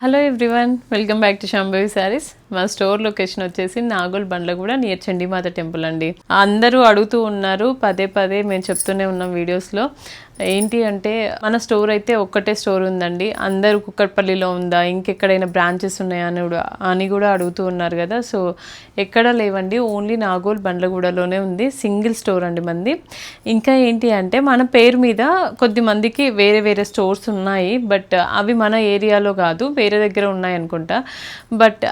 Hello everyone, welcome back to Shambhavi saris. మా store location వచ్చేసి Nagole Bandlaguda near Chandi Mata temple అండి. అందరూ అడుగుతూ ఉన్నారు, పదే పదే మేము చెప్తూనే ఉన్నాం వీడియోస్లో. ఏంటి అంటే మన స్టోర్ అయితే ఒక్కటే స్టోర్ ఉందండి, అందరూ కుక్కట్పల్లిలో ఉందా, ఇంకెక్కడైనా బ్రాంచెస్ ఉన్నాయా అని కూడా అడుగుతూ ఉన్నారు కదా. సో ఎక్కడ లేవండి, ఓన్లీ నాగోల్ బండ్లగూడలోనే ఉంది, సింగిల్ స్టోర్ అండి మంది. ఇంకా ఏంటి అంటే మన పేరు మీద కొద్ది మందికి వేరే వేరే స్టోర్స్ ఉన్నాయి, బట్ అవి మన ఏరియాలో కాదు, వేరే దగ్గర ఉన్నాయి అనుకుంటా. బట్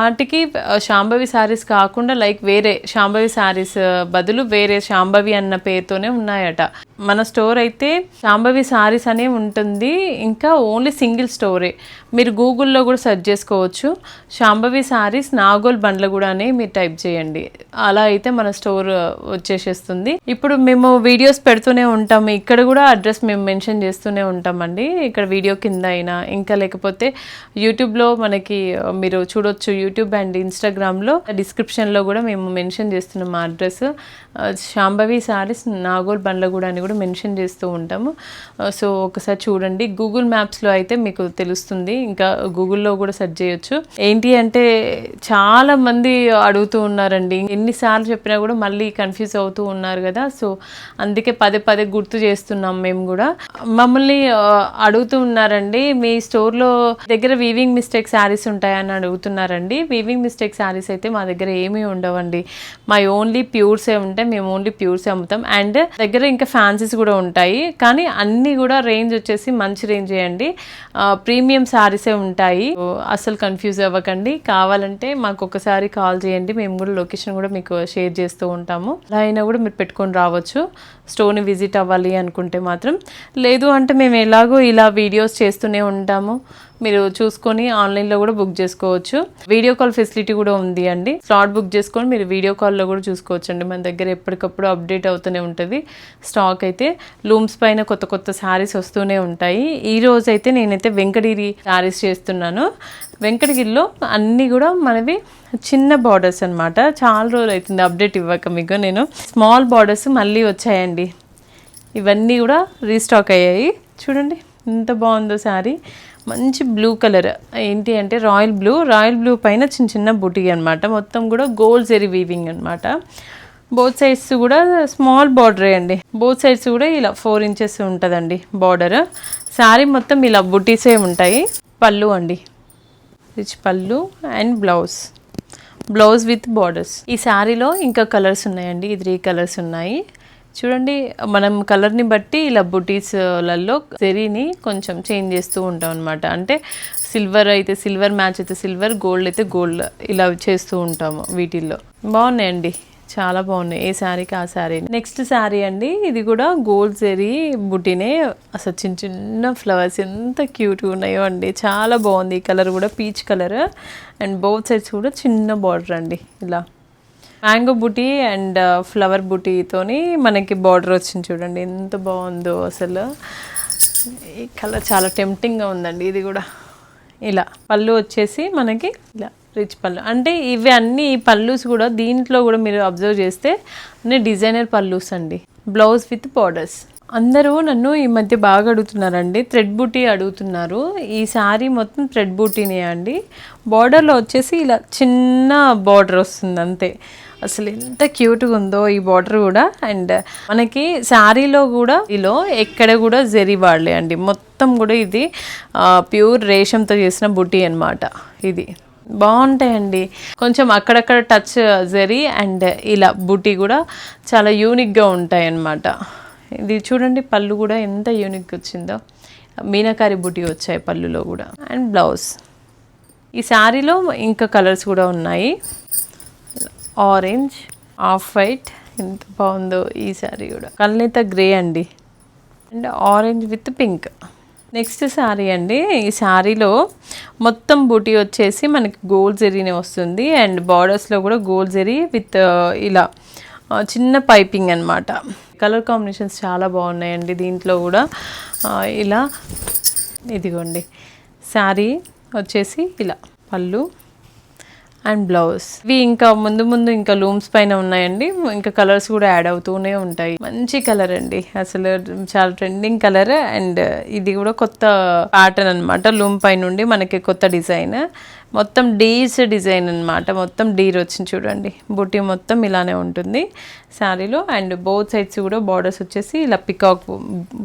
వాటికి శాంభవి శారీస్ కాకుండా లైక్ వేరే శాంభవి శారీస్ బదులు వేరే శాంభవి అన్న పేరుతోనే ఉన్నాయట. మన స్టోర్ అయితే శాంభవి శారీస్ అనే ఉంటుంది, ఇంకా ఓన్లీ సింగిల్ స్టోరే. మీరు గూగుల్లో కూడా సెర్చ్ చేసుకోవచ్చు, శాంభవి శారీస్ నాగోల్ బండ్లగూడ అని మీరు టైప్ చేయండి, అలా అయితే మన స్టోర్ వచ్చేసేస్తుంది. ఇప్పుడు మేము వీడియోస్ పెడుతూనే ఉంటాము, ఇక్కడ కూడా అడ్రస్ మేము మెన్షన్ చేస్తూనే ఉంటామండి, ఇక్కడ వీడియో కింద అయినా, ఇంకా లేకపోతే యూట్యూబ్లో మనకి మీరు చూడొచ్చు, యూట్యూబ్ అండ్ ఇన్స్టాగ్రామ్లో డిస్క్రిప్షన్లో కూడా మేము మెన్షన్ చేస్తున్నాం మా అడ్రస్. శాంభవి శారీస్ నాగోల్ బండ్లగూడ అని కూడా మెన్షన్ చేస్తూ ఉంటాము. సో ఒకసారి చూడండి, గూగుల్ మ్యాప్స్లో అయితే మీకు తెలుస్తుంది, ఇంకా గూగుల్లో కూడా సెర్చ్ చేయొచ్చు. ఏంటి అంటే చాలా మంది అడుగుతూ ఉన్నారండి, ఎన్నిసార్లు చెప్పినా కూడా మళ్ళీ కన్ఫ్యూజ్ అవుతూ ఉన్నారు కదా. సో అందుకే పదే పదే గుర్తు చేస్తున్నాం. మేము కూడా మమ్మల్ని అడుగుతూ ఉన్నారండి, మీ స్టోర్లో దగ్గర వీవింగ్ మిస్టేక్ శారీస్ ఉంటాయని అడుగుతున్నారండి. వీవింగ్ మిస్టేక్ శారీస్ అయితే మా దగ్గర ఏమీ ఉండవండి, మా ఓన్లీ ప్యూర్సే ఉంటాయి, మేము ఓన్లీ ప్యూర్సే అమ్ముతాం. అండ్ దగ్గర ఇంకా ఫ్యాన్సీస్ కూడా ఉంటాయి, కానీ అన్నీ కూడా రేంజ్ వచ్చేసి మంచి రేంజ్ అండి, ప్రీమియం శారీసే ఉంటాయి. అసలు కన్ఫ్యూజ్ అవ్వకండి, కావాలంటే మాకు ఒకసారి కాల్ చేయండి, మేము కూడా లొకేషన్ కూడా మీకు షేర్ చేస్తూ ఉంటాము, అలా అయినా కూడా మీరు పెట్టుకొని రావచ్చు స్టోర్ని విజిట్ అవ్వాలి అనుకుంటే మాత్రం. లేదు అంటే మేము ఎలాగో ఇలా వీడియోస్ చేస్తూనే ఉంటాము, మీరు చూసుకొని ఆన్లైన్లో కూడా బుక్ చేసుకోవచ్చు. వీడియో కాల్ ఫెసిలిటీ కూడా ఉంది అండి, స్లాట్ బుక్ చేసుకొని మీరు వీడియో కాల్లో కూడా చూసుకోవచ్చు అండి. మన దగ్గర ఎప్పటికప్పుడు అప్డేట్ అవుతూనే ఉంటుంది స్టాక్ అయితే. లూమ్స్ పైన కొత్త కొత్త శారీస్ వస్తూనే ఉంటాయి. ఈ రోజు అయితే నేనైతే వెంకటగిరి శారీస్ చేస్తున్నాను. వెంకటగిరిలో అన్నీ కూడా మనవి చిన్న బార్డర్స్ అనమాట. చాలా రోజులు అవుతుంది అప్డేట్ ఇవ్వక మీకు నేను. స్మాల్ బార్డర్స్ మళ్ళీ వచ్చాయండి, ఇవన్నీ కూడా రీస్టాక్ అయ్యాయి. చూడండి ఎంత బాగుందో శారీ, మంచి బ్లూ కలర్, ఏంటి అంటే రాయల్ బ్లూ పైన చిన్న చిన్న బుటీ అనమాట, మొత్తం కూడా గోల్డ్ జెరీ వీవింగ్ అనమాట. బోత్ సైడ్స్ కూడా స్మాల్ బార్డరే అండి, బోత్ సైడ్స్ కూడా ఇలా 4 ఇంచెస్ ఉంటుందండి బార్డర్. శారీ మొత్తం ఇలా బుటీసే ఉంటాయి. పళ్ళు అండి, రిచ్ పళ్ళు అండ్ బ్లౌజ్ విత్ బార్డర్స్. ఈ శారీలో ఇంకా కలర్స్ ఉన్నాయండి, 3 కలర్స్ ఉన్నాయి. చూడండి, మనం కలర్ని బట్టి ఇలా బుటీస్లలో జరీని కొంచెం చేంజ్ చేస్తూ ఉంటాం అనమాట. అంటే సిల్వర్ అయితే సిల్వర్ మ్యాచ్ అయితే సిల్వర్, గోల్డ్ అయితే గోల్డ్, ఇలా చేస్తూ ఉంటాము. వీటిల్లో బాగున్నాయండి, చాలా బాగున్నాయి, ఏ శారీకి ఆ శారీ. నెక్స్ట్ శారీ అండి, ఇది కూడా గోల్డ్ జరీ బుటీనే, అసలు చిన్న చిన్న ఫ్లవర్స్ ఎంత క్యూట్గా ఉన్నాయో అండి, చాలా బాగుంది. ఈ కలర్ కూడా peach colour, and both sides కూడా చిన్న బార్డర్ అండి, ఇలా మ్యాంగో బుటీ అండ్ ఫ్లవర్ బుటీతోని మనకి బార్డర్ వచ్చింది. చూడండి ఎంత బాగుందో అసలు, ఈ కలర్ చాలా టెంప్టింగ్గా ఉందండి. ఇది కూడా ఇలా పళ్ళు వచ్చేసి మనకి ఇలా రిచ్ పళ్ళు, అంటే ఇవి అన్నీ ఈ పళ్ళుస్ కూడా దీంట్లో కూడా మీరు అబ్జర్వ్ చేస్తే అన్నీ డిజైనర్ పళ్ళుస్ అండి. Blouse with borders. అందరూ నన్ను ఈ మధ్య బాగా అడుగుతున్నారండి, థ్రెడ్ బూటీ అడుగుతున్నారు. ఈ శారీ మొత్తం థ్రెడ్ బూటీనే అండి, బార్డర్లో వచ్చేసి ఇలా చిన్న బార్డర్ వస్తుంది అంతే. అసలు ఎంత క్యూట్గా ఉందో ఈ బార్డర్ కూడా. అండ్ మనకి శారీలో కూడా ఇలా ఎక్కడ కూడా జరీ వాడలే అండి, మొత్తం కూడా ఇది ప్యూర్ రేషంతో చేసిన బుటీ అనమాట. ఇది బాగుంటాయండి, కొంచెం అక్కడక్కడ టచ్ జరీ అండ్ ఇలా బుటీ కూడా చాలా యూనిక్గా ఉంటాయి అన్నమాట. ఇది చూడండి, పళ్ళు కూడా ఎంత యూనిక్ వచ్చిందో, మీనాకారి బుటీ వచ్చాయి పళ్ళులో కూడా. And blouse. ఈ శారీలో ఇంకా కలర్స్ కూడా ఉన్నాయి, ఆరెంజ్, ఆఫ్ వైట్, ఎంత బాగుందో ఈ శారీ కూడా. కల్నేత గ్రే అండి, and orange with pink. Next sari అండి, ఈ శారీలో మొత్తం బూటీ వచ్చేసి మనకి గోల్డ్ జరీనే వస్తుంది, అండ్ బార్డర్స్లో కూడా గోల్డ్ జరీ విత్ ఇలా చిన్న పైపింగ్ అనమాట. కలర్ కాంబినేషన్స్ చాలా బాగున్నాయండి దీంట్లో కూడా. ఇలా ఇదిగోండి శారీ వచ్చేసి ఇలా పళ్ళు అండ్ బ్లౌజ్. ఇవి ఇంకా ముందు ముందు ఇంకా లూమ్స్ పైన ఉన్నాయండి, ఇంకా కలర్స్ కూడా యాడ్ అవుతూనే ఉంటాయి. మంచి కలర్ అండి, అసలు చాలా ట్రెండింగ్ కలర్. అండ్ ఇది కూడా కొత్త ప్యాటర్న్ అనమాట, లూమ్ పై నుండి మనకి కొత్త డిజైన్, మొత్తం డీస్ డిజైన్ అనమాట. మొత్తం డీర్ వచ్చింది చూడండి, బుట్టి మొత్తం ఇలానే ఉంటుంది శారీలో. అండ్ బోత్ సైడ్స్ కూడా బార్డర్స్ వచ్చేసి ఇలా పికాక్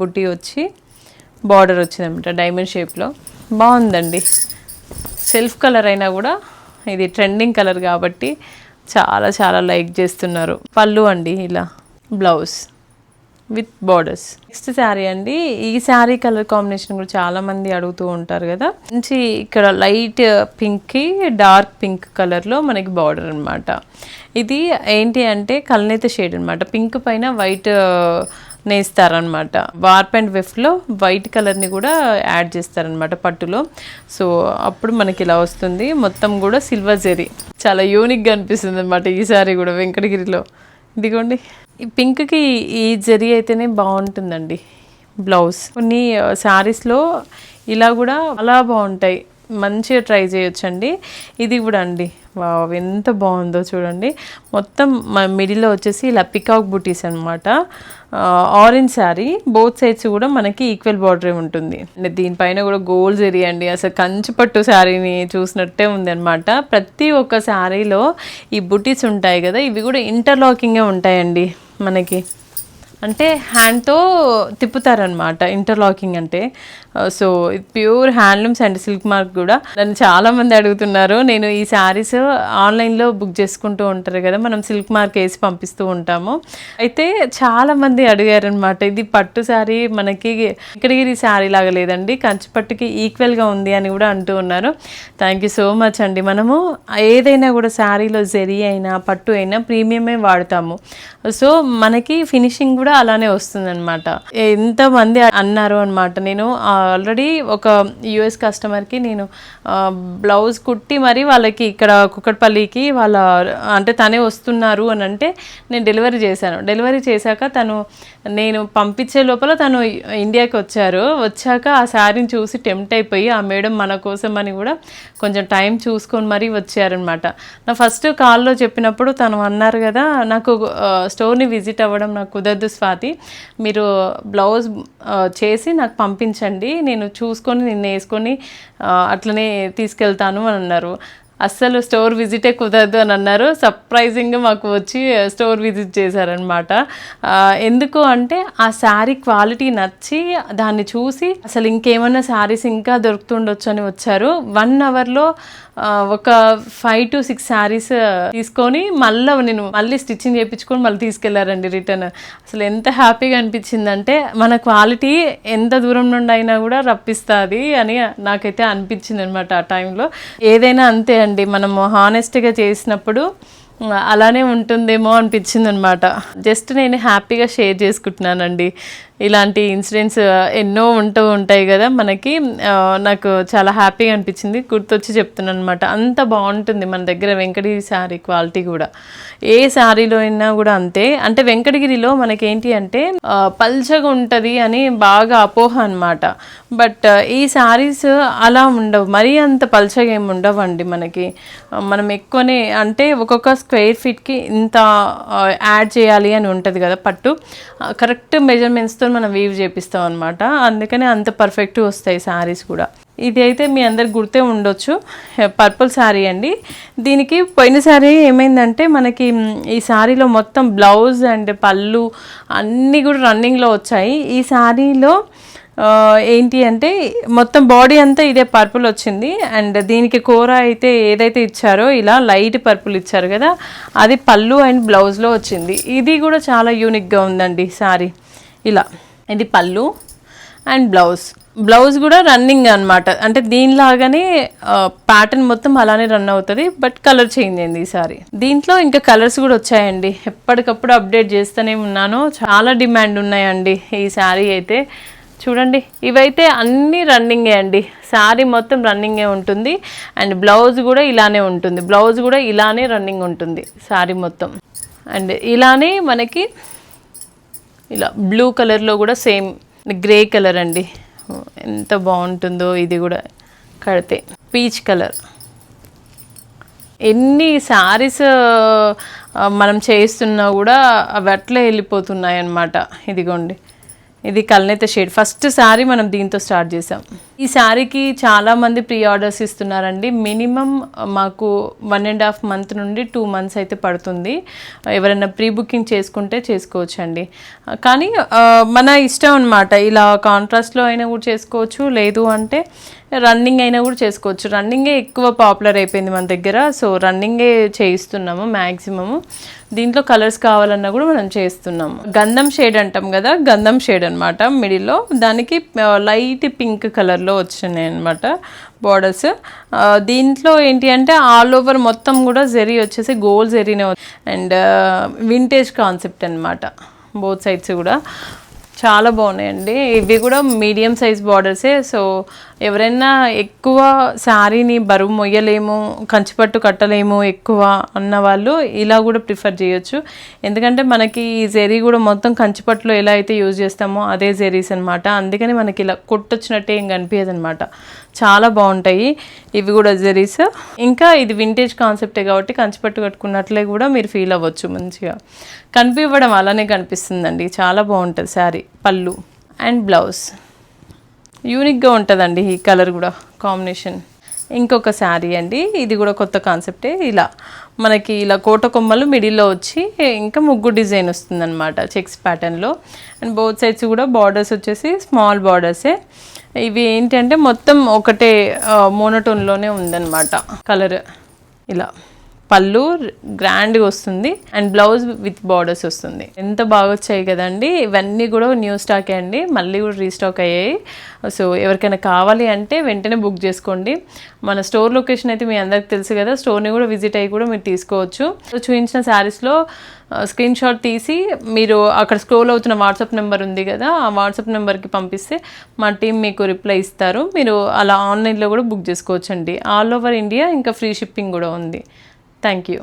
బుట్టి వచ్చి బార్డర్ వచ్చింది అనమాట డైమండ్ షేప్లో. బాగుందండి, సెల్ఫ్ కలర్ అయినా కూడా ఇది ట్రెండింగ్ కలర్ కాబట్టి చాలా చాలా లైక్ చేస్తున్నారు. పళ్ళు అండి ఇలా, blouse with borders. Next sari అండి, ఈ శారీ కలర్ కాంబినేషన్ కూడా చాలా మంది అడుగుతూ ఉంటారు కదా. మంచి ఇక్కడ లైట్ పింక్కి డార్క్ పింక్ కలర్లో మనకి బార్డర్ అనమాట. ఇది ఏంటి అంటే కల్నేత షేడ్ అనమాట, పింక్ పైన వైట్ నేస్తారనమాట. వార్ప్ అండ్ వెఫ్లో వైట్ కలర్ని కూడా యాడ్ చేస్తారనమాట పట్టులో. సో అప్పుడు మనకి ఇలా వస్తుంది, మొత్తం కూడా సిల్వర్ జెరీ. చాలా యూనిక్గా అనిపిస్తుంది అనమాట ఈ సారీ కూడా వెంకటగిరిలో. ఇదిగోండి, ఈ పింక్కి ఈ జెరీ అయితేనే బాగుంటుందండి బ్లౌజ్. కొన్ని శారీస్లో ఇలా కూడా అలా బాగుంటాయి, మంచిగా ట్రై చేయొచ్చండి. ఇది కూడా అండి, వావ్ ఎంత బాగుందో చూడండి. మొత్తం మిడిల్లో వచ్చేసి ఇలా పికాక్ బుటీస్ అనమాట. ఆరెంజ్ శారీ, బోత్ సైడ్స్ కూడా మనకి ఈక్వల్ బార్డరే ఉంటుంది. దీనిపైన కూడా గోల్డ్ జరీ అండి, అసలు కంచిపట్టు శారీని చూసినట్టే ఉంది అనమాట. ప్రతి ఒక్క శారీలో ఈ బుటీస్ ఉంటాయి కదా, ఇవి కూడా ఇంటర్లాకింగే ఉంటాయండి మనకి, అంటే హ్యాండ్తో తిప్పుతారనమాట ఇంటర్లాకింగ్ అంటే. సో ఇది pure handlooms and silk mark కూడా. నన్ను చాలామంది అడుగుతున్నారు, నేను ఈ శారీస్ ఆన్లైన్లో బుక్ చేసుకుంటూ ఉంటారు కదా, మనం సిల్క్ మార్క్ వేసి పంపిస్తూ ఉంటాము. అయితే చాలామంది అడిగారనమాట, ఇది పట్టు శారీ మనకి వెంకటగిరి శారీ లాగా లేదండి, కంచిపట్టుకి ఈక్వల్గా ఉంది అని కూడా అంటూ ఉన్నారు. థ్యాంక్ యూ సో మచ్ అండి. మనము ఏదైనా కూడా శారీలో జరీ అయినా పట్టు అయినా ప్రీమియమే వాడతాము. సో మనకి ఫినిషింగ్ కూడా అలానే వస్తుందన్నమాట. ఎంతమంది అన్నారు అనమాట, నేను ఆల్రెడీ ఒక యుఎస్ కస్టమర్కి నేను బ్లౌజ్ కుట్టి మరి వాళ్ళకి ఇక్కడ కుక్కట్పల్లికి వాళ్ళ అంటే తనే వస్తున్నారు అని అంటే నేను డెలివరీ చేశాను. డెలివరీ చేశాక నేను పంపించే లోపల తను ఇండియాకి వచ్చాక ఆ శారీని చూసి టెంప్ట్ అయిపోయి ఆ మేడం మన కోసం అని కూడా కొంచెం టైం చూసుకొని మరీ వచ్చారనమాట. నా ఫస్ట్ కాల్లో చెప్పినప్పుడు తను అన్నారు కదా, నాకు స్టోర్ని విజిట్ అవ్వడం నాకు కుదరదు స్వాతి, మీరు బ్లౌజ్ చేసి నాకు పంపించండి, నేను చూసుకొని నిన్న వేసుకొని అట్లనే తీసుకెళ్తాను అని అన్నారు. అస్సలు స్టోర్ విజిటే కుదరదు అని అన్నారు. సర్ప్రైజింగ్గా మాకు వచ్చి స్టోర్ విజిట్ చేశారనమాట. ఎందుకు అంటే ఆ శారీ క్వాలిటీ నచ్చి దాన్ని చూసి అసలు ఇంకేమన్నా శారీస్ ఇంకా దొరుకుతుండొచ్చు అని వచ్చారు. 1 అవర్లో ఒక 5 to 6 శారీస్ తీసుకొని మళ్ళీ స్టిచ్చింగ్ చేయించుకొని మళ్ళీ తీసుకెళ్లారండి రిటర్న్. అసలు ఎంత హ్యాపీగా అనిపించిందంటే మన క్వాలిటీ ఎంత దూరం నుండి అయినా కూడా రప్పిస్తుంది అని నాకైతే అనిపించింది అనమాట ఆ టైంలో. ఏదైనా అంతే అండి, మనము హానెస్ట్గా చేసినప్పుడు అలానే ఉంటుందేమో అనిపించింది అనమాట. జస్ట్ నేను హ్యాపీగా షేర్ చేసుకుంటున్నానండి. ఇలాంటి ఇన్సిడెంట్స్ ఎన్నో ఉంటాయి కదా మనకి. నాకు చాలా హ్యాపీగా అనిపించింది, గుర్తొచ్చి చెప్తున్నాను అనమాట. అంత బాగుంటుంది మన దగ్గర వెంకటగిరి శారీ క్వాలిటీ కూడా. ఏ శారీలో అయినా కూడా అంతే. అంటే వెంకటగిరిలో మనకేంటి అంటే పల్చగా ఉంటుంది అని బాగా అపోహ అనమాట. బట్ ఈ శారీస్ అలా ఉండవు, మరీ అంత పల్చగా ఏమి ఉండవండి మనకి. మనం ఎక్కువనే అంటే ఒక్కొక్క స్క్వేర్ ఫీట్కి ఇంత యాడ్ చేయాలి అని ఉంటుంది కదా పట్టు, కరెక్ట్ మెజర్మెంట్స్తో మనం వీవ్ చేపిస్తాం అనమాట. అందుకనే అంత పర్ఫెక్ట్ వస్తాయి శారీస్ కూడా. ఇది అయితే మీ అందరికి గుర్తే ఉండొచ్చు, పర్పుల్ శారీ అండి. దీనికి పోయిన శారీ ఏమైందంటే మనకి ఈ శారీలో మొత్తం బ్లౌజ్ అండ్ పళ్ళు అన్నీ కూడా రన్నింగ్లో వచ్చాయి. ఈ శారీలో ఏంటి అంటే మొత్తం బాడీ అంతా ఇదే పర్పుల్ వచ్చింది. అండ్ దీనికి కూర అయితే ఏదైతే ఇచ్చారో ఇలా లైట్ పర్పుల్ ఇచ్చారు కదా, అది పళ్ళు అండ్ బ్లౌజ్లో వచ్చింది. ఇది కూడా చాలా యూనిక్గా ఉందండి శారీ. ఇలా ఇది పళ్ళు అండ్ బ్లౌజ్ కూడా రన్నింగ్ అనమాట. అంటే దీనిలాగానే ప్యాటర్న్ మొత్తం అలానే రన్ అవుతుంది, బట్ కలర్ చేంజ్ అయింది ఈసారి. దీంట్లో ఇంకా కలర్స్ కూడా వచ్చాయండి, ఎప్పటికప్పుడు అప్డేట్ చేస్తూనే ఉన్నాను. చాలా డిమాండ్ ఉన్నాయండి ఈ శారీ అయితే. చూడండి, ఇవైతే అన్నీ రన్నింగే అండి, శారీ మొత్తం రన్నింగే ఉంటుంది. అండ్ బ్లౌజ్ కూడా ఇలానే ఉంటుంది, బ్లౌజ్ కూడా ఇలానే రన్నింగ్ ఉంటుంది శారీ మొత్తం. అండ్ ఇలానే మనకి ఇలా బ్లూ కలర్లో కూడా సేమ్ గ్రే కలర్ అండి, ఎంత బాగుంటుందో ఇది కూడా కడితే. పీచ్ కలర్, ఎన్ని శారీస్ మనం చేస్తున్నా కూడా అవి అట్లే వెళ్ళిపోతున్నాయి అన్నమాట. ఇదిగోండి, ఇది కల్నేత షేడ్. ఫస్ట్ శారీ మనం దీంతో స్టార్ట్ చేసాం. ఈ శారీకి చాలామంది ప్రీ ఆర్డర్స్ ఇస్తున్నారండి. మినిమం మాకు 1.5 month నుండి 2 months అయితే పడుతుంది. ఎవరైనా ప్రీ బుకింగ్ చేసుకుంటే చేసుకోవచ్చు అండి. కానీ మన ఇష్టం అనమాట. ఇలా కాంట్రాస్ట్లో అయినా కూడా చేసుకోవచ్చు, లేదు అంటే రన్నింగ్ అయినా కూడా చేసుకోవచ్చు. రన్నింగే ఎక్కువ పాపులర్ అయిపోయింది మన దగ్గర, సో రన్నింగే చేయిస్తున్నాము మ్యాక్సిమము. దీంట్లో కలర్స్ కావాలన్నా కూడా మనం చేస్తున్నాము. గంధం షేడ్ అంటాం కదా, గంధం షేడ్ అనమాట మిడిల్లో. దానికి లైట్ పింక్ కలర్లో వచ్చినాయి అనమాట బార్డర్స్. దీంట్లో ఏంటి అంటే ఆల్ ఓవర్ మొత్తం కూడా జెరీ వచ్చేసి గోల్డ్ జెరీనే, అండ్ వింటేజ్ కాన్సెప్ట్ అనమాట. బోత్ సైడ్స్ కూడా చాలా బాగున్నాయండి. ఇవి కూడా మీడియం సైజ్ బార్డర్సే. సో ఎవరైనా ఎక్కువ శారీని బరువు మొయ్యలేము, కంచిపట్టు కట్టలేము ఎక్కువ అన్న వాళ్ళు ఇలా కూడా ప్రిఫర్ చేయొచ్చు. ఎందుకంటే మనకి ఈ జెరీ కూడా మొత్తం కంచిపట్టులో ఎలా అయితే యూజ్ చేస్తామో అదే జెరీస్ అనమాట. అందుకని మనకి ఇలా కొట్టొచ్చినట్టే ఏం కనిపించదు అనమాట. చాలా బాగుంటాయి ఇవి కూడా జెరీస్. ఇంకా ఇది వింటేజ్ కాన్సెప్టే కాబట్టి కంచిపట్టు కట్టుకున్నట్లే కూడా మీరు ఫీల్ అవ్వచ్చు. మంచిగా కనిపించడం అలానే కనిపిస్తుందండి. చాలా బాగుంటుంది శారీ. పళ్ళు అండ్ బ్లౌజ్ యూనిక్గా ఉంటుందండి. ఈ కలర్ కూడా కాంబినేషన్. ఇంకొక శారీ అండి, ఇది కూడా కొత్త కాన్సెప్టే. ఇలా మనకి ఇలా కోట కొమ్మలు మిడిల్లో వచ్చి ఇంకా ముగ్గు డిజైన్ వస్తుందన్నమాట చెక్స్ ప్యాటర్న్లో. అండ్ బోత్ సైడ్స్ కూడా బార్డర్స్ వచ్చేసి స్మాల్ బార్డర్సే. ఇవి ఏంటంటే మొత్తం ఒకటే మోనోటోన్లోనే ఉందన్నమాట కలర్. ఇలా పళ్ళు గ్రాండ్గా వస్తుంది అండ్ బ్లౌజ్ విత్ బార్డర్స్ వస్తుంది. ఎంత బాగా వచ్చాయి కదండి. ఇవన్నీ కూడా న్యూ స్టాకే అండి, మళ్ళీ కూడా రీస్టాక్ అయ్యాయి. సో ఎవరికైనా కావాలి అంటే వెంటనే బుక్ చేసుకోండి. మన స్టోర్ లొకేషన్ అయితే మీ అందరికి తెలుసు కదా, స్టోర్ని కూడా విజిట్ అయ్యి కూడా మీరు తీసుకోవచ్చు. చూపించిన శారీస్లో స్క్రీన్ షాట్ తీసి మీరు అక్కడ స్క్రోల్ అవుతున్న వాట్సాప్ నెంబర్ ఉంది కదా, ఆ వాట్సాప్ నెంబర్కి పంపిస్తే మా టీం మీకు రిప్లై ఇస్తారు. మీరు అలా ఆన్లైన్లో కూడా బుక్ చేసుకోవచ్చు అండి. ఆల్ ఓవర్ ఇండియా ఇంకా ఫ్రీ షిప్పింగ్ కూడా ఉంది. Thank you.